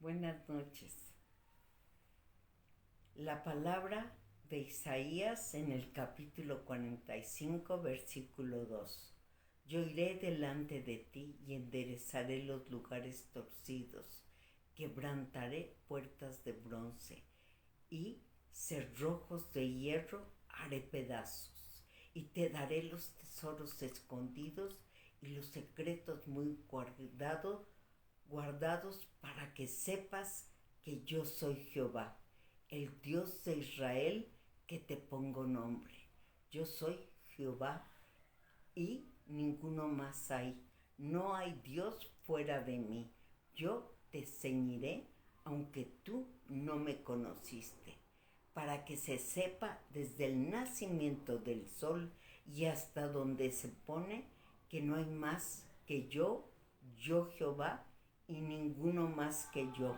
Buenas noches. La palabra de Isaías en el capítulo 45, versículo 2. Yo iré delante de ti y enderezaré los lugares torcidos, quebrantaré puertas de bronce y cerrojos de hierro haré pedazos, y te daré los tesoros escondidos y los secretos muy guardados para que sepas que yo soy Jehová, el Dios de Israel, que te pongo nombre. Yo soy Jehová y ninguno más hay. No hay Dios fuera de mí. Yo te ceñiré, aunque tú no me conociste, para que se sepa desde el nacimiento del sol y hasta donde se pone, que no hay más que yo Jehová, y ninguno más que yo,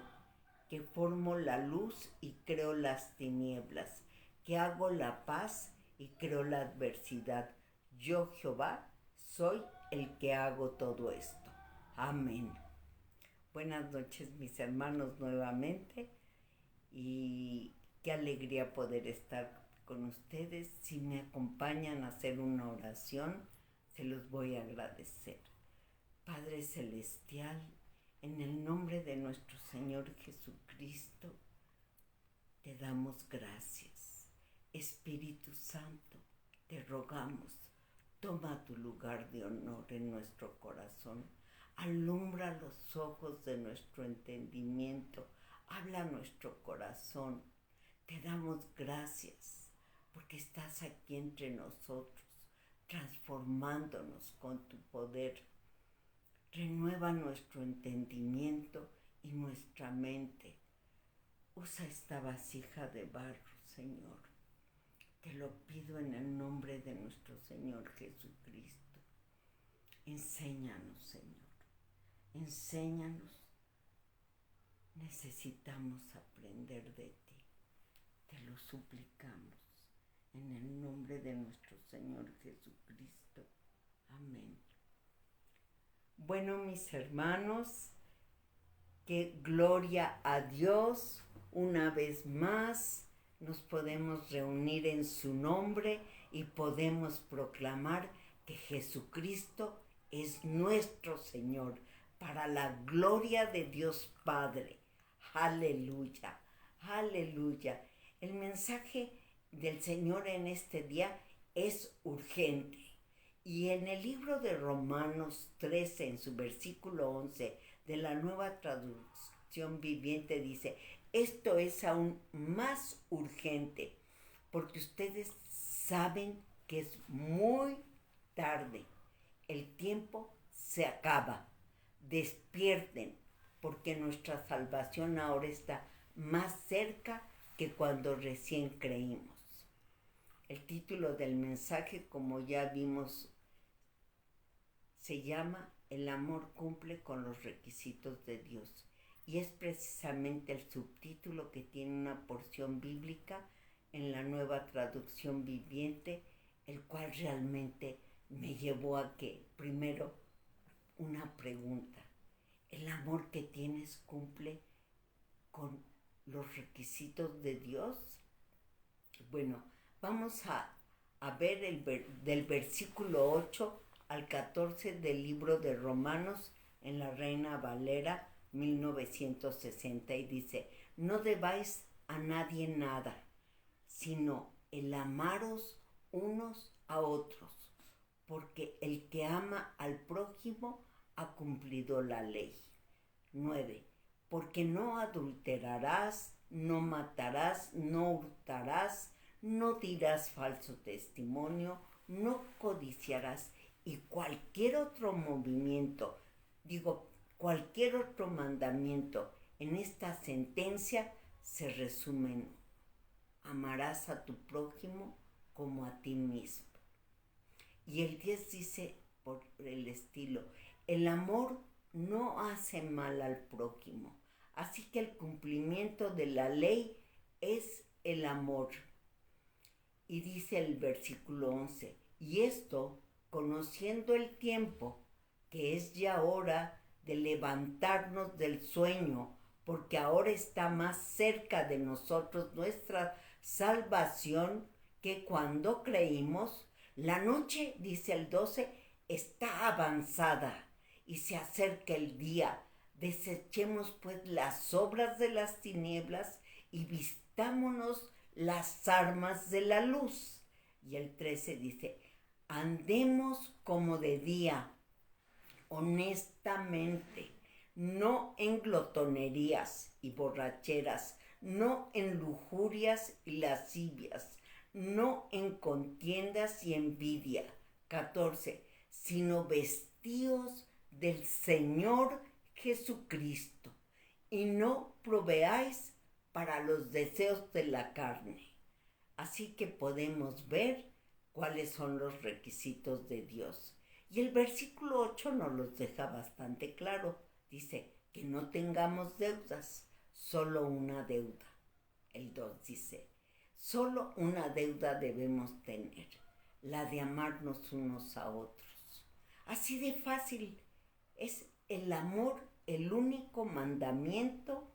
que formo la luz y creo las tinieblas, que hago la paz y creo la adversidad. Yo Jehová soy el que hago todo esto. Amén. Buenas noches, mis hermanos, nuevamente, y qué alegría poder estar con ustedes. Si me acompañan a hacer una oración, se los voy a agradecer. Padre Celestial, en el nombre de nuestro Señor Jesucristo, te damos gracias. Espíritu Santo, te rogamos, toma tu lugar de honor en nuestro corazón. Alumbra los ojos de nuestro entendimiento. Habla nuestro corazón. Te damos gracias porque estás aquí entre nosotros, transformándonos con tu poder. Renueva nuestro entendimiento y nuestra mente. Usa esta vasija de barro, Señor. Te lo pido en el nombre de nuestro Señor Jesucristo. Enséñanos, Señor. Enséñanos. Necesitamos aprender de ti. Te lo suplicamos en el nombre de nuestro Señor Jesucristo. Amén. Bueno, mis hermanos, que gloria a Dios, una vez más nos podemos reunir en su nombre y podemos proclamar que Jesucristo es nuestro Señor, para la gloria de Dios Padre. Aleluya, aleluya. El mensaje del Señor en este día es urgente. Y en el libro de Romanos 13, en su versículo 11, de la Nueva Traducción Viviente, dice: esto es aún más urgente, porque ustedes saben que es muy tarde. El tiempo se acaba. Despierten, porque nuestra salvación ahora está más cerca que cuando recién creímos. El título del mensaje, como ya vimos, se llama El amor cumple con los requisitos de Dios, y es precisamente el subtítulo que tiene una porción bíblica en la Nueva Traducción Viviente, el cual realmente me llevó a que, primero, una pregunta: ¿el amor que tienes cumple con los requisitos de Dios? Bueno, vamos a ver del versículo 8 al 14 del libro de Romanos en la Reina Valera 1960, y dice: no debáis a nadie nada, sino el amaros unos a otros, porque el que ama al prójimo ha cumplido la ley. 9. Porque no adulterarás, no matarás, no hurtarás, no dirás falso testimonio, no codiciarás, y cualquier otro cualquier otro mandamiento en esta sentencia se resume en: amarás a tu prójimo como a ti mismo. Y el 10 dice por el estilo: el amor no hace mal al prójimo, así que el cumplimiento de la ley es el amor. Y dice el versículo 11: y esto, conociendo el tiempo, que es ya hora de levantarnos del sueño, porque ahora está más cerca de nosotros nuestra salvación que cuando creímos. La noche, dice el 12, está avanzada y se acerca el día. Desechemos pues las obras de las tinieblas y vistámonos las armas de la luz. Y el 13 dice, andemos como de día, honestamente, no en glotonerías y borracheras, no en lujurias y lascivias, no en contiendas y envidia. 14. Sino vestíos del Señor Jesucristo y no proveáis para los deseos de la carne. Así que podemos ver cuáles son los requisitos de Dios. Y el versículo 8 nos los deja bastante claro. Dice que no tengamos deudas, solo una deuda. El 2 dice, solo una deuda debemos tener, la de amarnos unos a otros. Así de fácil. Es el amor el único mandamiento,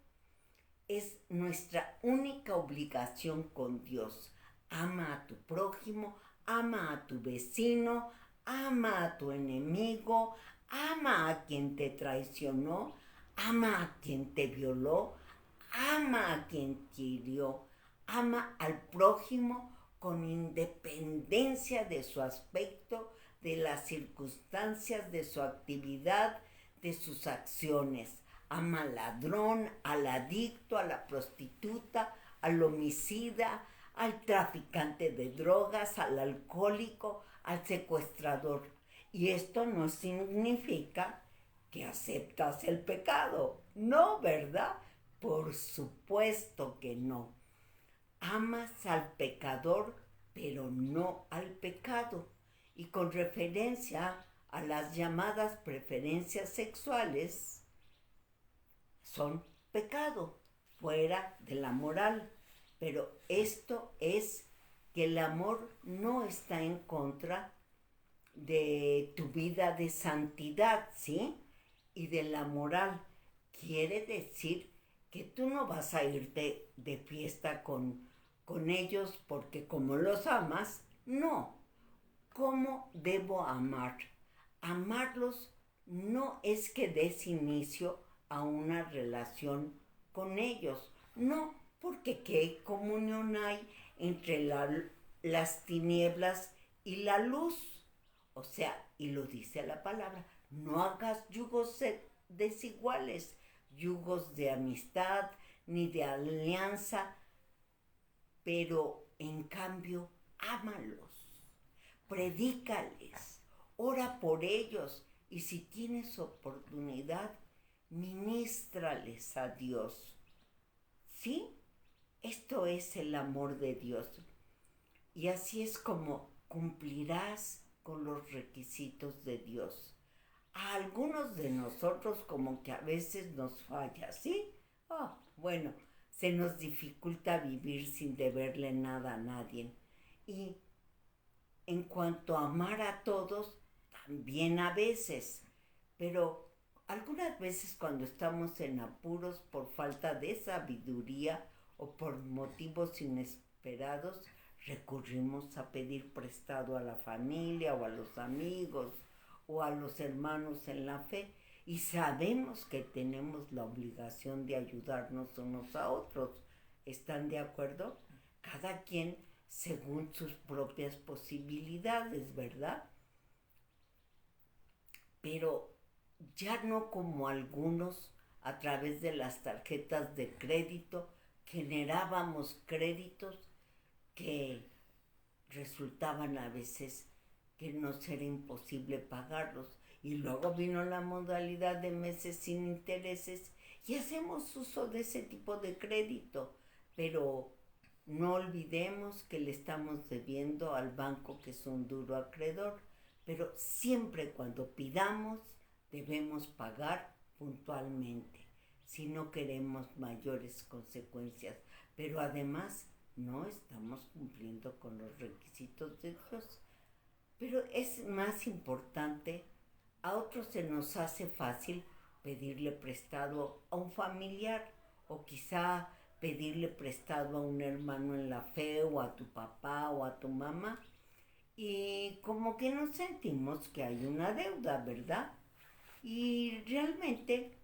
es nuestra única obligación con Dios. Ama a tu prójimo, ama a tu vecino, ama a tu enemigo, ama a quien te traicionó, ama a quien te violó, ama a quien te hirió, ama al prójimo con independencia de su aspecto, de las circunstancias, de su actividad, de sus acciones. Ama al ladrón, al adicto, a la prostituta, al homicida, al traficante de drogas, al alcohólico, al secuestrador. Y esto no significa que aceptas el pecado. No, ¿verdad? Por supuesto que no. Amas al pecador, pero no al pecado. Y con referencia a las llamadas preferencias sexuales, son pecado, fuera de la moral. Pero esto es que el amor no está en contra de tu vida de santidad, ¿sí? Y de la moral. Quiere decir que tú no vas a irte de fiesta con ellos porque como los amas, no. ¿Cómo debo amar? Amarlos no es que des inicio a una relación con ellos, no, porque ¿qué comunión hay entre las tinieblas y la luz? O sea, y lo dice la palabra, no hagas yugos desiguales, yugos de amistad ni de alianza, pero en cambio, ámalos, predícales, ora por ellos y si tienes oportunidad, ministrales a Dios. ¿Sí? Esto es el amor de Dios. Y así es como cumplirás con los requisitos de Dios. A algunos de nosotros como que a veces nos falla, ¿sí? Bueno, se nos dificulta vivir sin deberle nada a nadie. Y en cuanto a amar a todos, también a veces, pero algunas veces cuando estamos en apuros por falta de sabiduría o por motivos inesperados, recurrimos a pedir prestado a la familia o a los amigos o a los hermanos en la fe y sabemos que tenemos la obligación de ayudarnos unos a otros. ¿Están de acuerdo? Cada quien según sus propias posibilidades, ¿verdad? Pero ya no como algunos a través de las tarjetas de crédito generábamos créditos que resultaban a veces que nos era imposible pagarlos y luego vino la modalidad de meses sin intereses y hacemos uso de ese tipo de crédito, pero no olvidemos que le estamos debiendo al banco que es un duro acreedor, pero siempre cuando pidamos debemos pagar puntualmente si no queremos mayores consecuencias, pero además no estamos cumpliendo con los requisitos de Dios. Pero es más importante, a otros se nos hace fácil pedirle prestado a un familiar o quizá pedirle prestado a un hermano en la fe o a tu papá o a tu mamá y como que nos sentimos que hay una deuda, ¿verdad? Y realmente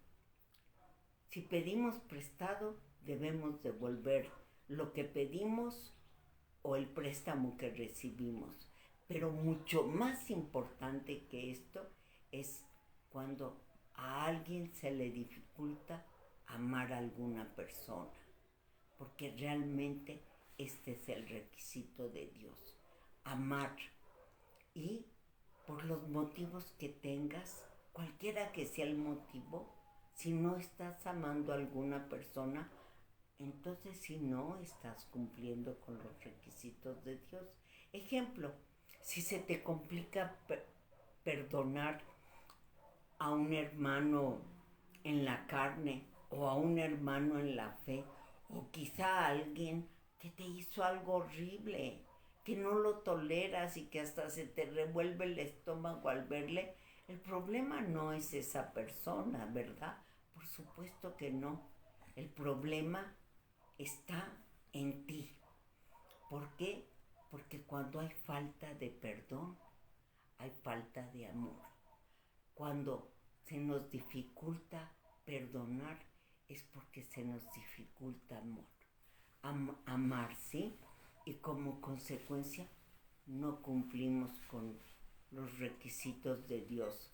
si pedimos prestado debemos devolver lo que pedimos o el préstamo que recibimos. Pero mucho más importante que esto es cuando a alguien se le dificulta amar a alguna persona, porque realmente este es el requisito de Dios, amar. Y por los motivos que tengas, cualquiera que sea el motivo, si no estás amando a alguna persona, entonces si no estás cumpliendo con los requisitos de Dios. Ejemplo, si se te complica perdonar a un hermano en la carne o a un hermano en la fe o quizá a alguien que te hizo algo horrible, que no lo toleras y que hasta se te revuelve el estómago al verle, el problema no es esa persona, ¿verdad? Por supuesto que no. El problema está en ti. ¿Por qué? Porque cuando hay falta de perdón, hay falta de amor. Cuando se nos dificulta perdonar, es porque se nos dificulta amar, ¿sí? Y como consecuencia, no cumplimos con los requisitos de Dios.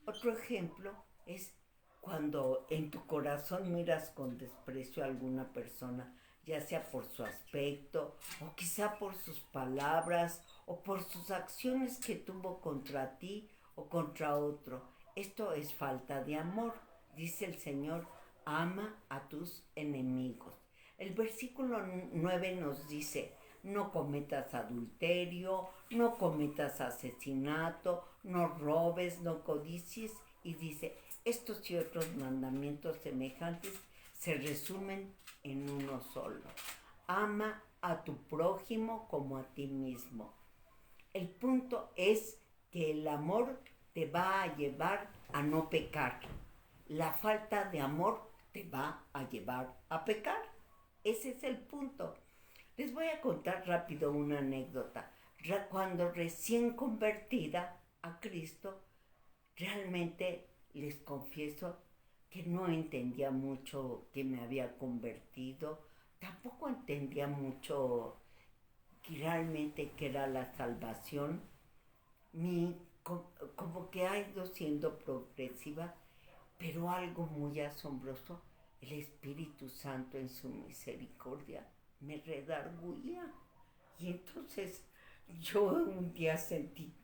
Otro ejemplo es cuando en tu corazón miras con desprecio a alguna persona, ya sea por su aspecto, o quizá por sus palabras, o por sus acciones que tuvo contra ti o contra otro. Esto es falta de amor. Dice el Señor, ama a tus enemigos. El versículo 9 nos dice, no cometas adulterio, no cometas asesinato, no robes, no codicies. Y dice, estos y otros mandamientos semejantes se resumen en uno solo. Ama a tu prójimo como a ti mismo. El punto es que el amor te va a llevar a no pecar. La falta de amor te va a llevar a pecar. Ese es el punto. Les voy a contar rápido una anécdota. Cuando recién convertida a Cristo, realmente les confieso que no entendía mucho que me había convertido. Tampoco entendía mucho que realmente que era la salvación. Como que ha ido siendo progresiva, pero algo muy asombroso, el Espíritu Santo en su misericordia me redarguía. Y entonces yo un día sentí,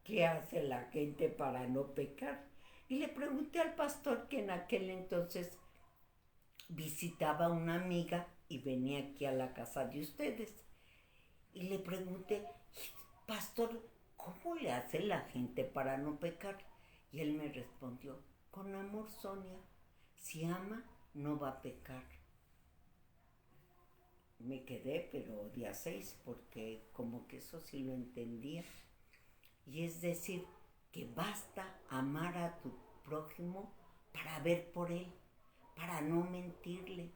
¿qué hace la gente para no pecar? Y le pregunté al pastor que en aquel entonces visitaba a una amiga y venía aquí a la casa de ustedes. Y le pregunté, pastor, ¿cómo le hace la gente para no pecar? Y él me respondió, con amor, Sonia, si ama, no va a pecar. Me quedé, pero día 6, porque como que eso sí lo entendía. Y es decir, que basta amar a tu prójimo para ver por él, para no mentirle,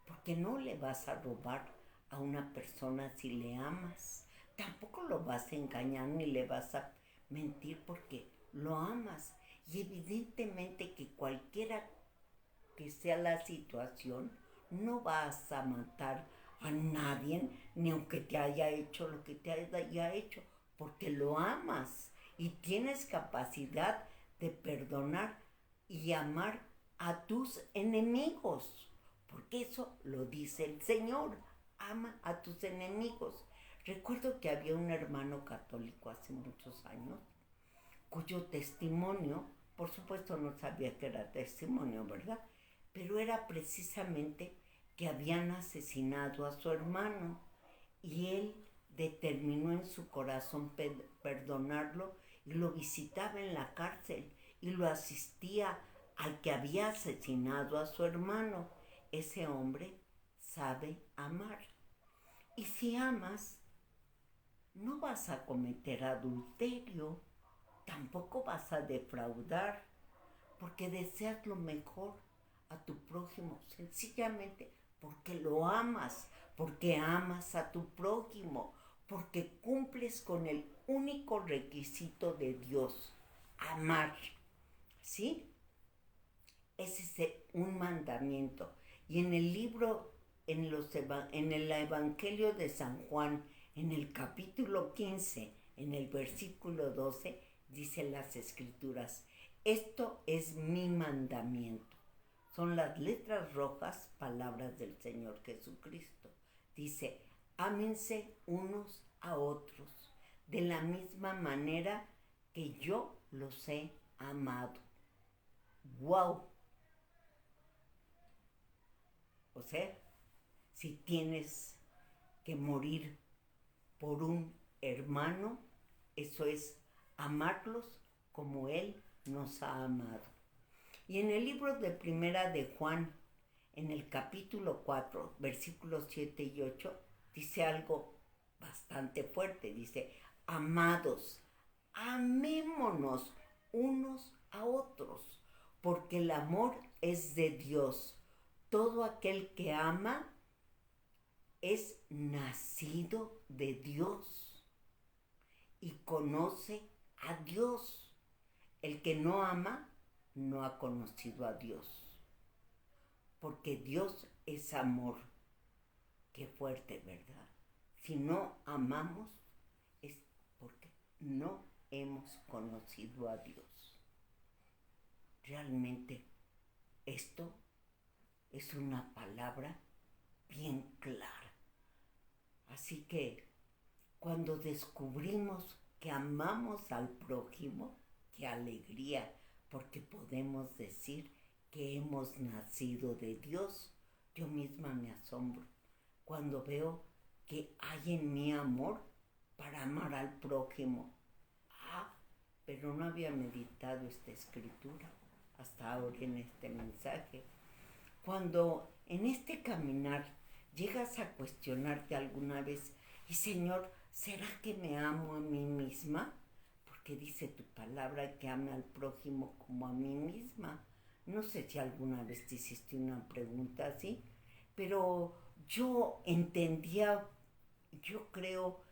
porque no le vas a robar a una persona si le amas. Tampoco lo vas a engañar ni le vas a mentir porque lo amas. Y evidentemente que cualquiera que sea la situación, no vas a matar a nadie, ni aunque te haya hecho lo que te haya hecho, porque lo amas y tienes capacidad de perdonar y amar a tus enemigos, porque eso lo dice el Señor, ama a tus enemigos. Recuerdo que había un hermano católico hace muchos años, cuyo testimonio, por supuesto no sabía que era testimonio, ¿verdad? Pero era precisamente que habían asesinado a su hermano y él determinó en su corazón perdonarlo y lo visitaba en la cárcel y lo asistía al que había asesinado a su hermano. Ese hombre sabe amar. Y si amas, no vas a cometer adulterio, tampoco vas a defraudar, porque deseas lo mejor a tu prójimo, sencillamente porque lo amas, porque amas a tu prójimo, porque cumples con el único requisito de Dios, amar, ¿sí? Ese es un mandamiento. Y en el libro, en el Evangelio de San Juan, en el capítulo 15, en el versículo 12, dice las Escrituras: esto es mi mandamiento. Son las letras rojas, palabras del Señor Jesucristo. Dice: ámense unos a otros de la misma manera que yo los he amado. ¡Wow! O sea, si tienes que morir por un hermano, eso es amarlos como Él nos ha amado. Y en el libro de Primera de Juan, en el capítulo 4, versículos 7 y 8, dice algo bastante fuerte. Dice: amados, amémonos unos a otros, porque el amor es de Dios. Todo aquel que ama es nacido de Dios y conoce a Dios. El que no ama no ha conocido a Dios, porque Dios es amor. Qué fuerte, ¿verdad? Si no amamos es porque no hemos conocido a Dios. Realmente esto es una palabra bien clara. Así que cuando descubrimos que amamos al prójimo, qué alegría, porque podemos decir que hemos nacido de Dios. Yo misma me asombro cuando veo que hay en mí amor para amar al prójimo. Pero no había meditado esta escritura hasta ahora en este mensaje. Cuando en este caminar llegas a cuestionarte alguna vez: y Señor, ¿será que me amo a mí misma? Porque dice tu palabra que ame al prójimo como a mí misma. No sé si alguna vez te hiciste una pregunta así, pero yo entendía, yo creo,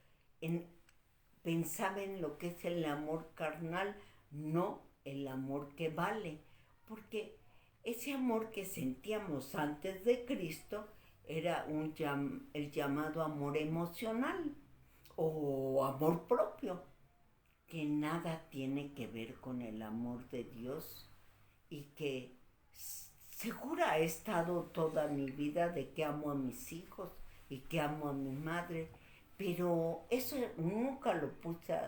pensaba en lo que es el amor carnal, no el amor que vale, porque ese amor que sentíamos antes de Cristo era el llamado amor emocional o amor propio, que nada tiene que ver con el amor de Dios, y que segura he estado toda mi vida de que amo a mis hijos y que amo a mi madre, pero eso nunca lo puse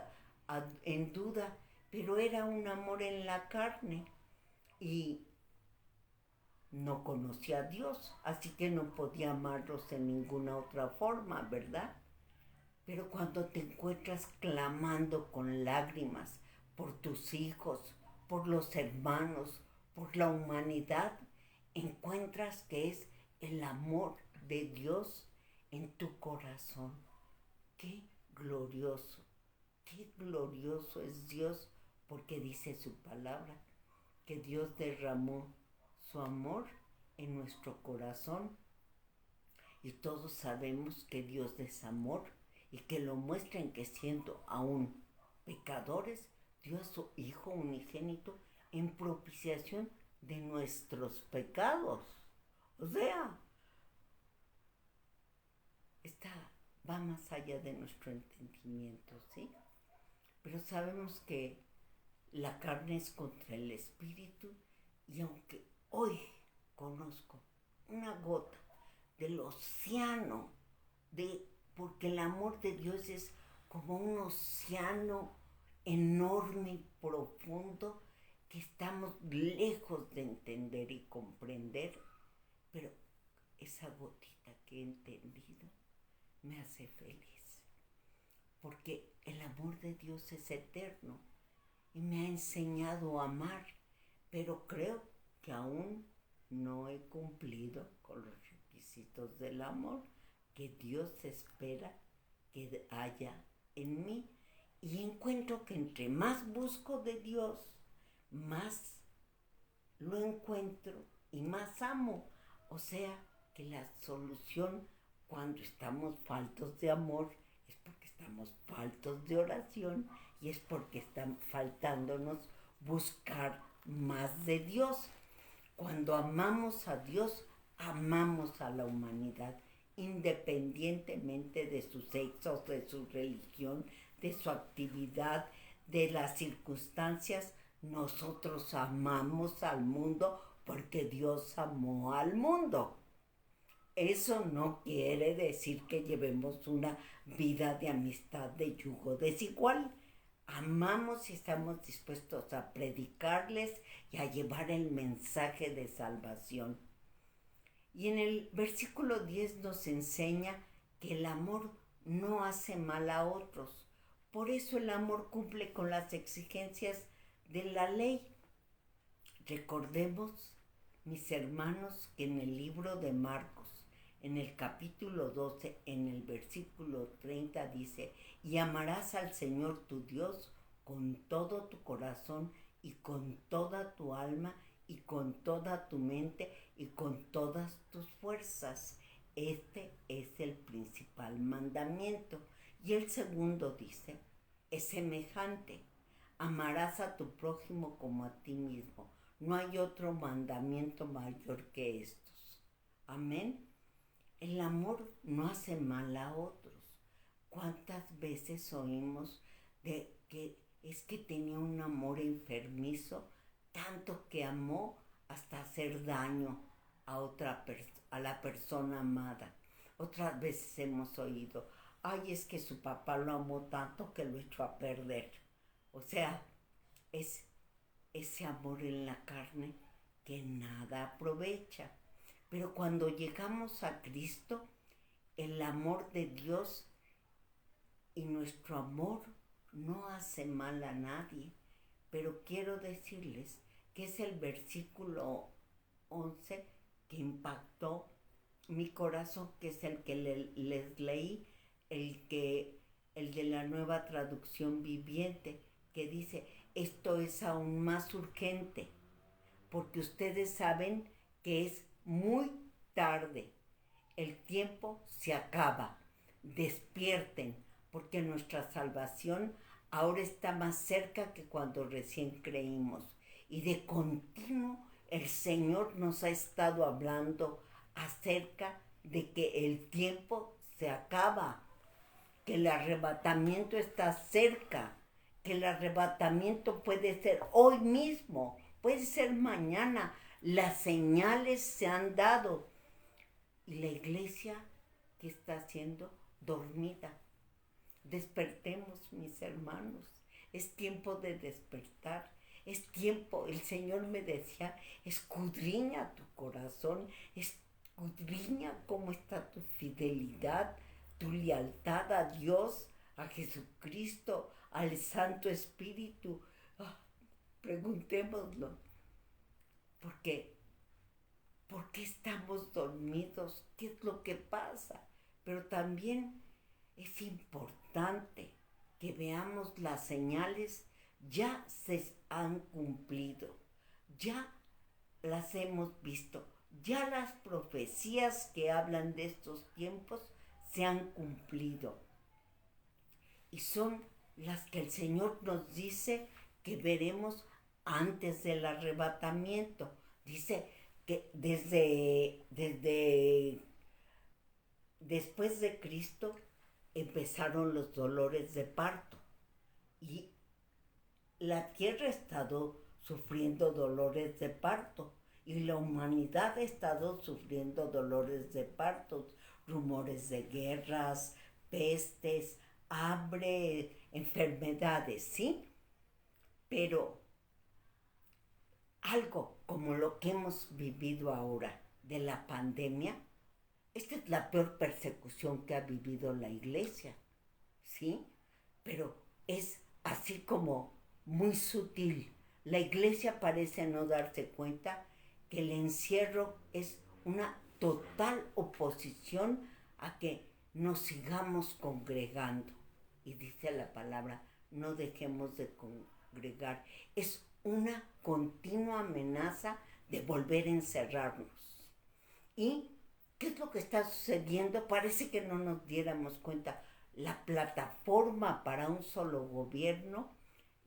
en duda, pero era un amor en la carne y no conocía a Dios, así que no podía amarlos en ninguna otra forma, ¿verdad? Pero cuando te encuentras clamando con lágrimas por tus hijos, por los hermanos, por la humanidad, encuentras que es el amor de Dios en tu corazón. Qué glorioso es Dios, porque dice su palabra que Dios derramó su amor en nuestro corazón, y todos sabemos que Dios es amor, y que lo muestra en que, siendo aún pecadores, dio a su Hijo unigénito en propiciación de nuestros pecados. O sea, va más allá de nuestro entendimiento, ¿sí? Pero sabemos que la carne es contra el espíritu, y aunque hoy conozco una gota del océano, porque el amor de Dios es como un océano enorme y profundo que estamos lejos de entender y comprender, pero esa gotita que he entendido me hace feliz, porque el amor de Dios es eterno y me ha enseñado a amar, pero creo que aún no he cumplido con los requisitos del amor que Dios espera que haya en mí. Y encuentro que entre más busco de Dios, más lo encuentro y más amo. O sea, que la solución cuando estamos faltos de amor es porque estamos faltos de oración y es porque está faltándonos buscar más de Dios. Cuando amamos a Dios, amamos a la humanidad, independientemente de su sexo, de su religión, de su actividad, de las circunstancias. Nosotros amamos al mundo porque Dios amó al mundo. Eso no quiere decir que llevemos una vida de amistad de yugo desigual. Amamos y estamos dispuestos a predicarles y a llevar el mensaje de salvación. Y en el versículo 10 nos enseña que el amor no hace mal a otros. Por eso el amor cumple con las exigencias de la ley. Recordemos, mis hermanos, que en el libro de Marcos, en el capítulo 12, en el versículo 30 dice: y amarás al Señor tu Dios con todo tu corazón y con toda tu alma y con toda tu mente y con todas tus fuerzas. Este es el principal mandamiento. Y el segundo dice, es semejante: amarás a tu prójimo como a ti mismo. No hay otro mandamiento mayor que estos. Amén. El amor no hace mal a otros. ¿Cuántas veces oímos de que es que tenía un amor enfermizo, tanto que amó hasta hacer daño a la persona amada? Otras veces hemos oído, ay, es que su papá lo amó tanto que lo echó a perder. O sea, es ese amor en la carne que nada aprovecha. Pero cuando llegamos a Cristo, el amor de Dios y nuestro amor no hace mal a nadie. Pero quiero decirles que es el versículo 11 que impactó mi corazón, que es el que les leí, el de la Nueva Traducción Viviente, que dice: esto es aún más urgente, porque ustedes saben que es muy tarde, el tiempo se acaba, despierten, porque nuestra salvación ahora está más cerca que cuando recién creímos. Y de continuo el Señor nos ha estado hablando acerca de que el tiempo se acaba, que el arrebatamiento está cerca, que el arrebatamiento puede ser hoy mismo, puede ser mañana. Las señales se han dado. Y la iglesia, ¿qué está haciendo? Dormida. Despertemos, mis hermanos. Es tiempo de despertar. Es tiempo, el Señor me decía, escudriña tu corazón, escudriña cómo está tu fidelidad, tu lealtad a Dios, a Jesucristo, al Santo Espíritu. Preguntémoslo. ¿Por qué estamos dormidos? ¿Qué es lo que pasa? Pero también es importante que veamos las señales. Ya se han cumplido, ya las hemos visto, ya las profecías que hablan de estos tiempos se han cumplido. Y son las que el Señor nos dice que veremos antes del arrebatamiento. Dice que después de Cristo empezaron los dolores de parto y la tierra ha estado sufriendo dolores de parto y la humanidad ha estado sufriendo dolores de parto, rumores de guerras, pestes, hambre, enfermedades, ¿sí? Pero algo como lo que hemos vivido ahora de la pandemia, esta es la peor persecución que ha vivido la iglesia, ¿sí? Pero es así como muy sutil. La iglesia parece no darse cuenta que el encierro es una total oposición a que nos sigamos congregando. Y dice la palabra, no dejemos de congregar. Es una continua amenaza de volver a encerrarnos. ¿Y qué es lo que está sucediendo? Parece que no nos diéramos cuenta. La plataforma para un solo gobierno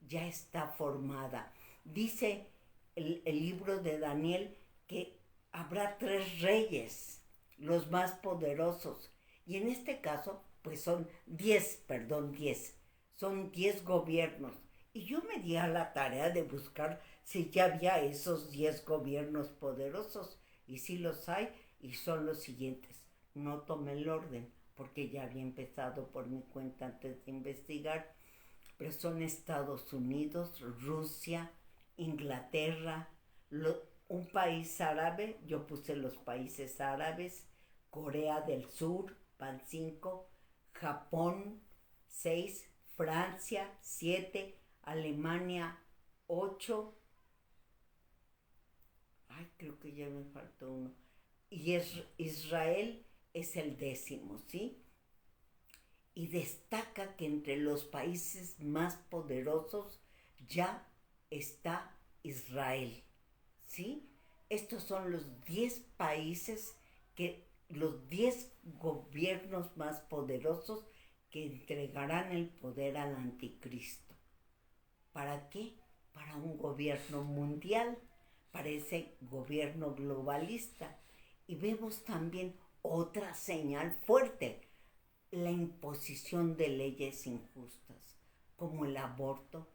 ya está formada. Dice el libro de Daniel que habrá 3 reyes, los más poderosos. Y en este caso, pues son 10. Son 10 gobiernos. Y yo me di a la tarea de buscar si ya había esos 10 gobiernos poderosos. Y sí los hay, y son los siguientes. No tomé el orden, porque ya había empezado por mi cuenta antes de investigar. Pero son Estados Unidos, Rusia, Inglaterra, un país árabe, yo puse los países árabes, Corea del Sur, van 5, Japón 6, Francia 7, Alemania 8, creo que ya me faltó uno, y Israel es el 10º, ¿sí? Y destaca que entre los países más poderosos ya está Israel, ¿sí? Estos son los 10 países, los 10 gobiernos más poderosos que entregarán el poder al anticristo. ¿Para qué? Para un gobierno mundial, para ese gobierno globalista. Y vemos también otra señal fuerte: la imposición de leyes injustas, como el aborto,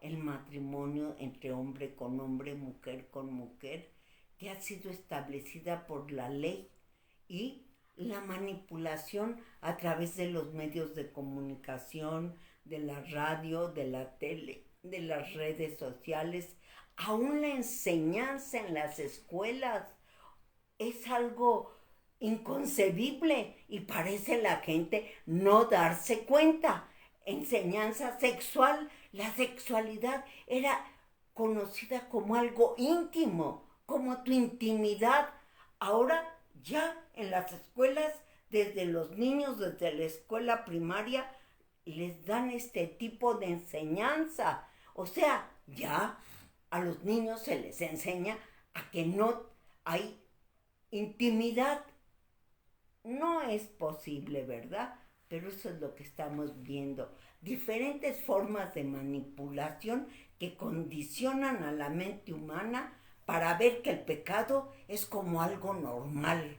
el matrimonio entre hombre con hombre, mujer con mujer, que ha sido establecida por la ley, y la manipulación a través de los medios de comunicación, de la radio, de la tele, de las redes sociales, aún la enseñanza en las escuelas. Es algo inconcebible y parece la gente no darse cuenta. Enseñanza sexual, la sexualidad era conocida como algo íntimo, como tu intimidad. Ahora ya en las escuelas, desde los niños, desde la escuela primaria, les dan este tipo de enseñanza. O sea, ya a los niños se les enseña a que no hay intimidad. No es posible, ¿verdad? Pero eso es lo que estamos viendo. Diferentes formas de manipulación que condicionan a la mente humana para ver que el pecado es como algo normal,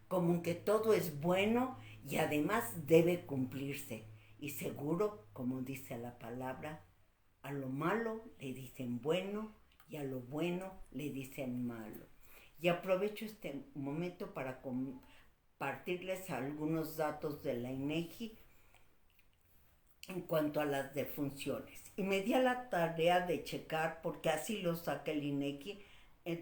como que todo es bueno y además debe cumplirse. Y seguro, como dice la palabra, a lo malo le dicen bueno y a lo bueno le dicen malo. Y aprovecho este momento para compartirles algunos datos de la INEGI en cuanto a las defunciones. Y me di a la tarea de checar, porque así lo saca el INEGI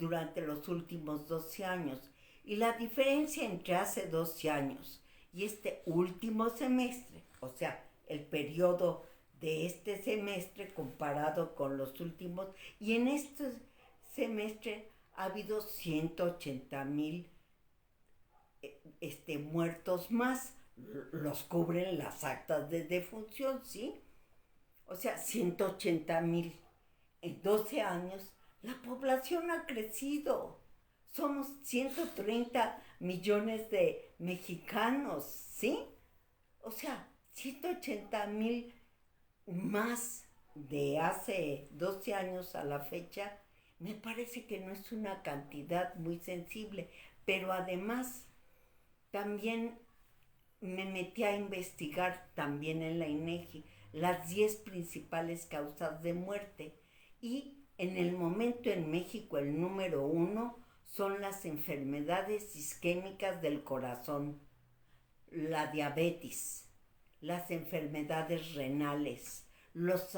durante los últimos 12 años. Y la diferencia entre hace 12 años y este último semestre, o sea, el periodo de este semestre comparado con los últimos, y en este semestre ha habido 180,000 muertos más. Los cubren las actas de defunción, ¿sí? O sea, 180,000. En 12 años la población ha crecido. Somos 130 millones de mexicanos, ¿sí? O sea, 180,000 más de hace 12 años a la fecha. Me parece que no es una cantidad muy sensible, pero además también me metí a investigar también en la INEGI las 10 principales causas de muerte, y en el momento en México el número 1 son las enfermedades isquémicas del corazón, la diabetes, las enfermedades renales, los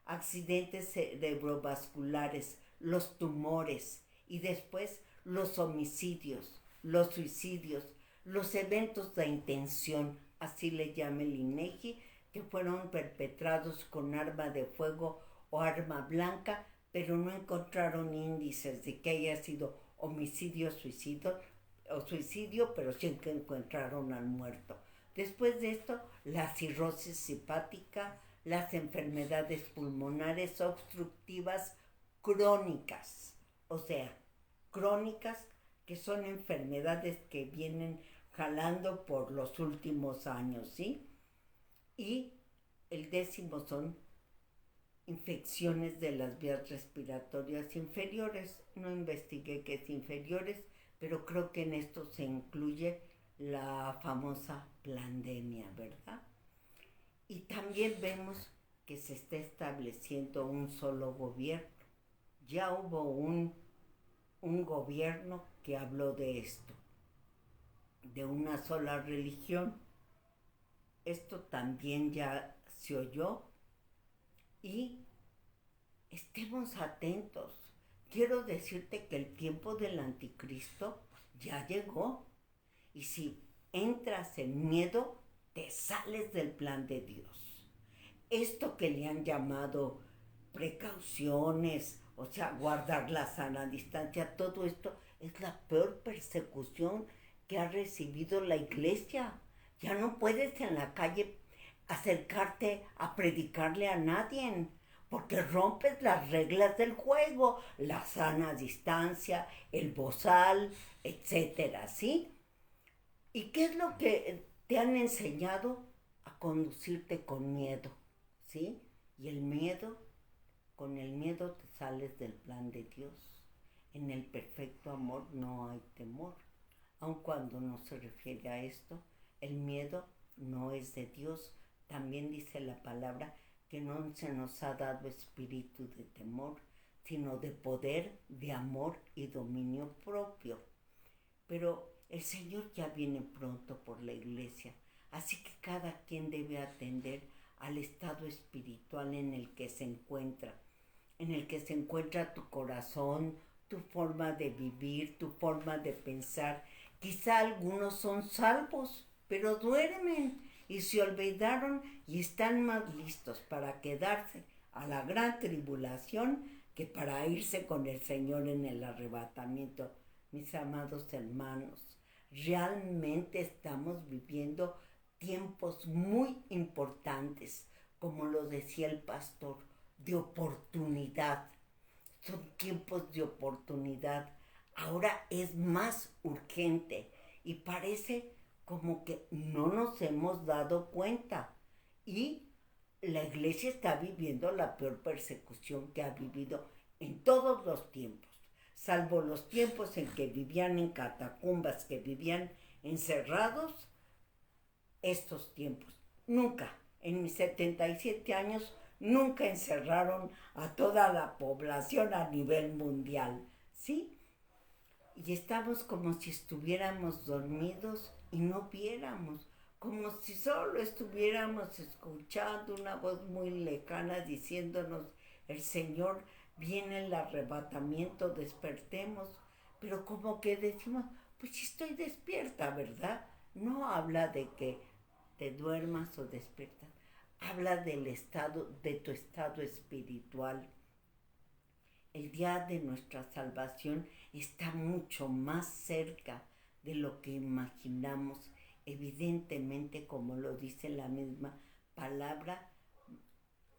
accidentes cerebrovasculares, los tumores, y después los homicidios, los suicidios, los eventos de intención, así le llama el INEGI, que fueron perpetrados con arma de fuego o arma blanca, pero no encontraron índices de que haya sido homicidio o suicidio, pero sí que encontraron al muerto. Después de esto, la cirrosis hepática, las enfermedades pulmonares obstructivas crónicas, o sea, crónicas, que son enfermedades que vienen jalando por los últimos años, ¿sí? Y el 10º son infecciones de las vías respiratorias inferiores. No investigué qué es inferiores, pero creo que en esto se incluye la famosa pandemia, ¿verdad? Y también vemos que se está estableciendo un solo gobierno. Ya hubo un gobierno que habló de esto, de una sola religión. Esto también ya se oyó y estemos atentos. Quiero decirte que el tiempo del anticristo ya llegó. Y si entras en miedo, te sales del plan de Dios. Esto que le han llamado precauciones, o sea, guardar la sana distancia, todo esto es la peor persecución que ha recibido la iglesia. Ya no puedes en la calle acercarte a predicarle a nadie, porque rompes las reglas del juego, la sana distancia, el bozal, etcétera, ¿sí? ¿Y qué es lo que te han enseñado? A conducirte con miedo, ¿sí? Y con el miedo te sales del plan de Dios. En el perfecto amor no hay temor. Aun cuando no se refiere a esto, el miedo no es de Dios. También dice la palabra que no se nos ha dado espíritu de temor, sino de poder, de amor y dominio propio. Pero el Señor ya viene pronto por la iglesia, así que cada quien debe atender al estado espiritual en el que se encuentra tu corazón, tu forma de vivir, tu forma de pensar. Quizá algunos son salvos, pero duermen y se olvidaron y están más listos para quedarse a la gran tribulación que para irse con el Señor en el arrebatamiento. Mis amados hermanos, realmente estamos viviendo tiempos muy importantes, como lo decía el pastor, de oportunidad. Son tiempos de oportunidad. Ahora es más urgente y parece como que no nos hemos dado cuenta. Y la iglesia está viviendo la peor persecución que ha vivido en todos los tiempos, salvo los tiempos en que vivían en catacumbas, que vivían encerrados. Estos tiempos, nunca, en mis 77 años, nunca encerraron a toda la población a nivel mundial, ¿sí? Y estamos como si estuviéramos dormidos y no viéramos, como si solo estuviéramos escuchando una voz muy lejana diciéndonos: el Señor viene, el arrebatamiento, despertemos. Pero como que decimos: pues estoy despierta, ¿verdad? No habla de que te duermas o despiertas, habla de tu estado espiritual. El día de nuestra salvación está mucho más cerca de lo que imaginamos. Evidentemente, como lo dice la misma palabra,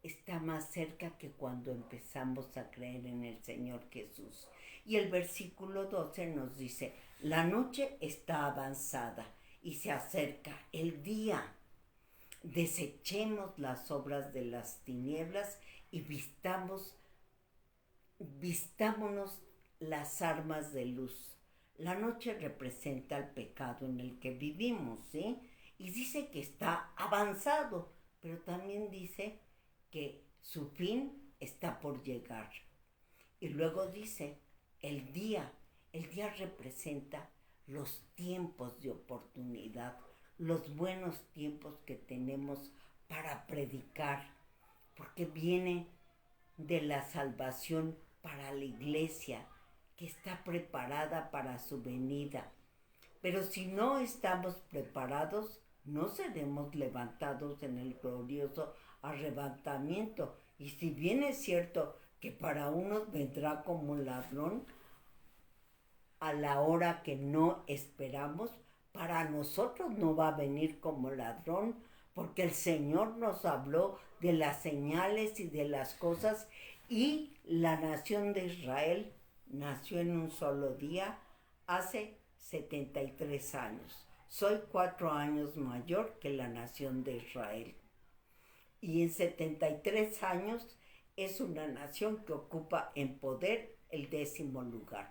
está más cerca que cuando empezamos a creer en el Señor Jesús. Y el versículo 12 nos dice: la noche está avanzada y se acerca el día. Desechemos las obras de las tinieblas y vistámonos las armas de luz. La noche representa el pecado en el que vivimos, ¿sí? Y dice que está avanzado, pero también dice que su fin está por llegar. Y luego dice el día representa los tiempos de oportunidad, los buenos tiempos que tenemos para predicar, porque viene de la salvación para la iglesia, que está preparada para su venida. Pero si no estamos preparados, no seremos levantados en el glorioso arrebatamiento. Y si bien es cierto que para unos vendrá como ladrón a la hora que no esperamos, para nosotros no va a venir como ladrón, porque el Señor nos habló de las señales y de las cosas, y la nación de Israel nació en un solo día hace 73 años. Soy 4 años mayor que la nación de Israel. Y en 73 años es una nación que ocupa en poder el 10º lugar.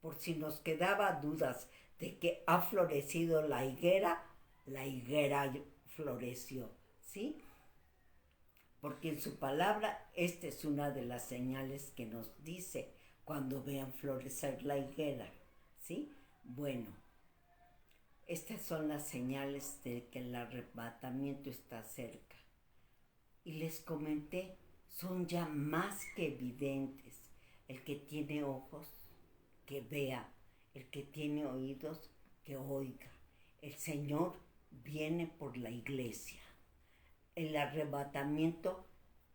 Por si nos quedaba dudas de que ha florecido la higuera floreció, ¿sí? Porque en su palabra esta es una de las señales que nos dice cuando vean florecer la higuera, ¿sí? Bueno, estas son las señales de que el arrebatamiento está cerca. Y les comenté, son ya más que evidentes. El que tiene ojos, que vea. El que tiene oídos, que oiga. El Señor viene por la iglesia. El arrebatamiento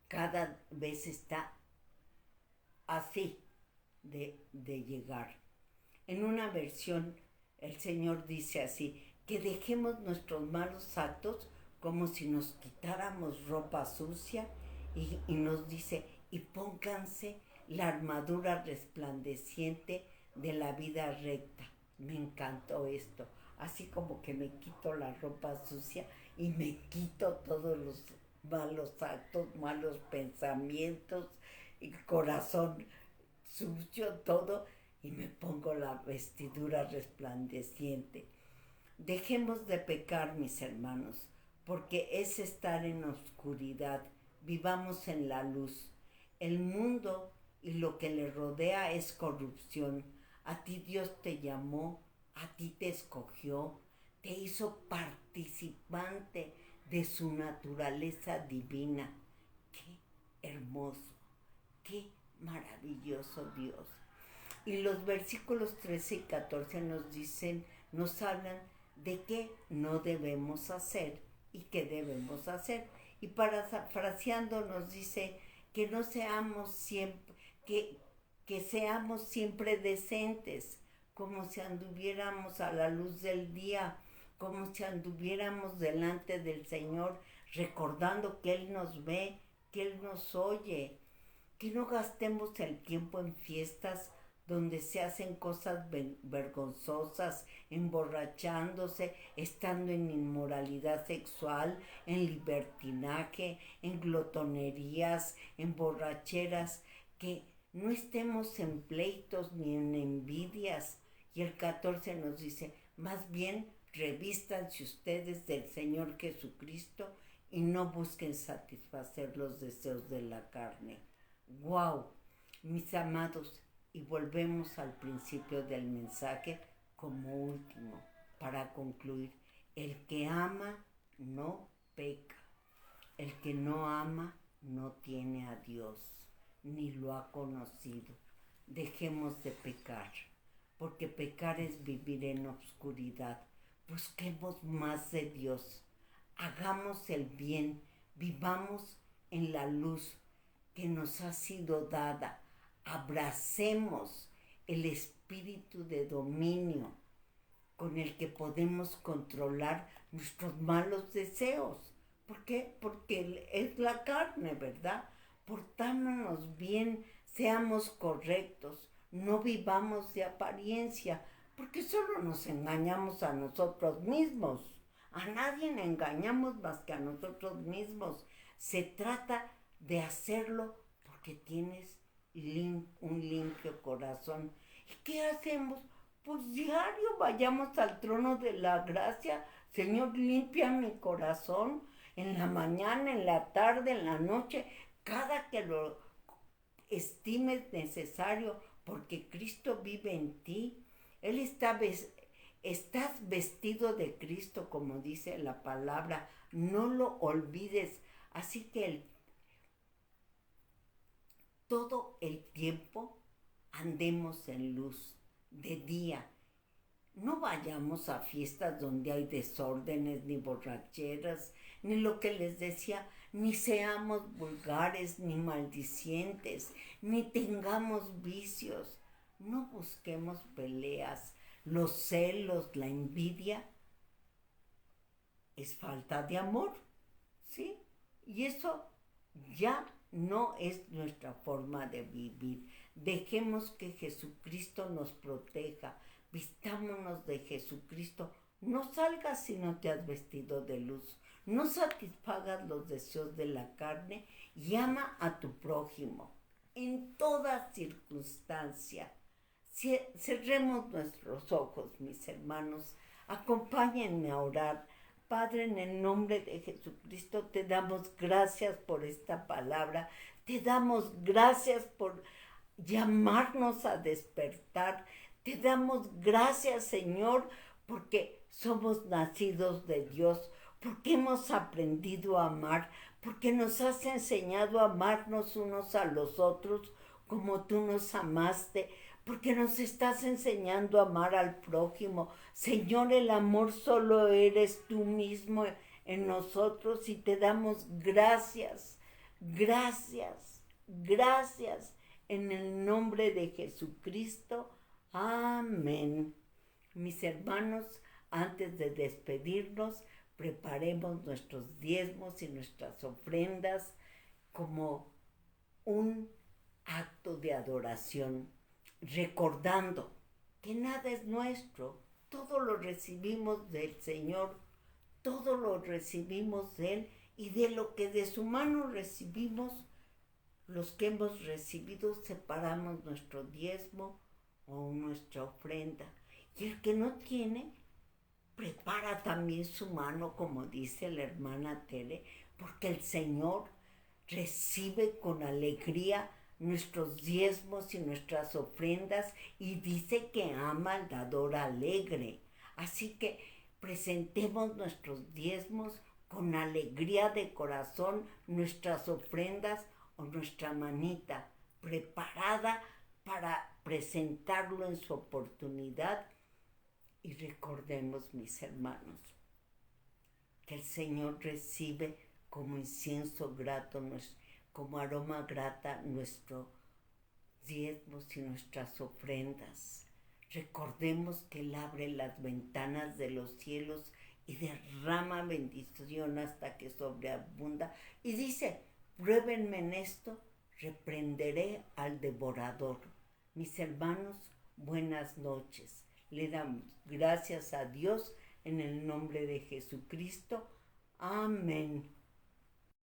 cada vez está así de llegar. En una versión, el Señor dice así, que dejemos nuestros malos actos como si nos quitáramos ropa sucia y nos dice, y pónganse la armadura resplandeciente de la vida recta. Me encantó esto, así como que me quito la ropa sucia y me quito todos los malos actos, malos pensamientos, y corazón sucio, todo, y me pongo la vestidura resplandeciente. Dejemos de pecar, mis hermanos, porque es estar en oscuridad. Vivamos en la luz. El mundo y lo que le rodea es corrupción. A ti Dios te llamó, a ti te escogió, te hizo participante de su naturaleza divina. ¡Qué hermoso! ¡Qué maravilloso Dios! Y los versículos 13 y 14 nos hablan de qué no debemos hacer y qué debemos hacer. Y parafraseando nos dice que no seamos siempre, que seamos siempre decentes, como si anduviéramos a la luz del día, como si anduviéramos delante del Señor, recordando que Él nos ve, que Él nos oye, que no gastemos el tiempo en fiestas donde se hacen cosas vergonzosas, emborrachándose, estando en inmoralidad sexual, en libertinaje, en glotonerías, en borracheras, que no estemos en pleitos ni en envidias. Y el 14 nos dice, más bien revístanse ustedes del Señor Jesucristo y no busquen satisfacer los deseos de la carne. ¡Wow! Mis amados, y volvemos al principio del mensaje como último, para concluir. El que ama no peca. El que no ama no tiene a Dios, ni lo ha conocido. Dejemos de pecar, porque pecar es vivir en obscuridad. Busquemos más de Dios. Hagamos el bien, vivamos en la luz que nos ha sido dada. Abracemos el espíritu de dominio con el que podemos controlar nuestros malos deseos. ¿Por qué? Porque es la carne, ¿verdad? Portámonos bien, seamos correctos, no vivamos de apariencia, porque solo nos engañamos a nosotros mismos. A nadie engañamos más que a nosotros mismos. Se trata de hacerlo porque tienes un limpio corazón. ¿Y qué hacemos? Pues diario vayamos al trono de la gracia. Señor, limpia mi corazón en la mañana, en la tarde, en la noche, cada que lo estimes necesario, porque Cristo vive en ti. Él estás vestido de Cristo, como dice la palabra. No lo olvides. Así que todo el tiempo andemos en luz, de día. No vayamos a fiestas donde hay desórdenes, ni borracheras, ni lo que les decía, ni seamos vulgares, ni maldicientes, ni tengamos vicios. No busquemos peleas. Los celos, la envidia, es falta de amor, ¿sí? Y eso ya no es nuestra forma de vivir. Dejemos que Jesucristo nos proteja, vistámonos de Jesucristo. No salgas si no te has vestido de luz, no satisfagas los deseos de la carne y ama a tu prójimo en toda circunstancia. Cerremos nuestros ojos, mis hermanos, acompáñenme a orar. Padre, en el nombre de Jesucristo, te damos gracias por esta palabra, te damos gracias por llamarnos a despertar, te damos gracias, Señor, porque somos nacidos de Dios, porque hemos aprendido a amar, porque nos has enseñado a amarnos unos a los otros como tú nos amaste, porque nos estás enseñando a amar al prójimo. Señor, el amor solo eres tú mismo en nosotros y te damos gracias, gracias, gracias en el nombre de Jesucristo. Amén. Mis hermanos, antes de despedirnos, preparemos nuestros diezmos y nuestras ofrendas como un acto de adoración, recordando que nada es nuestro, todo lo recibimos del Señor, todo lo recibimos de Él, y de lo que de su mano recibimos, los que hemos recibido separamos nuestro diezmo o nuestra ofrenda. Y el que no tiene, prepara también su mano, como dice la hermana Tere, porque el Señor recibe con alegría nuestros diezmos y nuestras ofrendas y dice que ama al dador alegre. Así que presentemos nuestros diezmos con alegría de corazón, nuestras ofrendas o nuestra manita preparada para presentarlo en su oportunidad. Y recordemos, mis hermanos, que el Señor recibe como incienso grato, como aroma grata nuestros diezmos y nuestras ofrendas. Recordemos que Él abre las ventanas de los cielos y derrama bendición hasta que sobreabunda. Y dice, pruébenme en esto, reprenderé al devorador. Mis hermanos, buenas noches. Le damos gracias a Dios en el nombre de Jesucristo. Amén.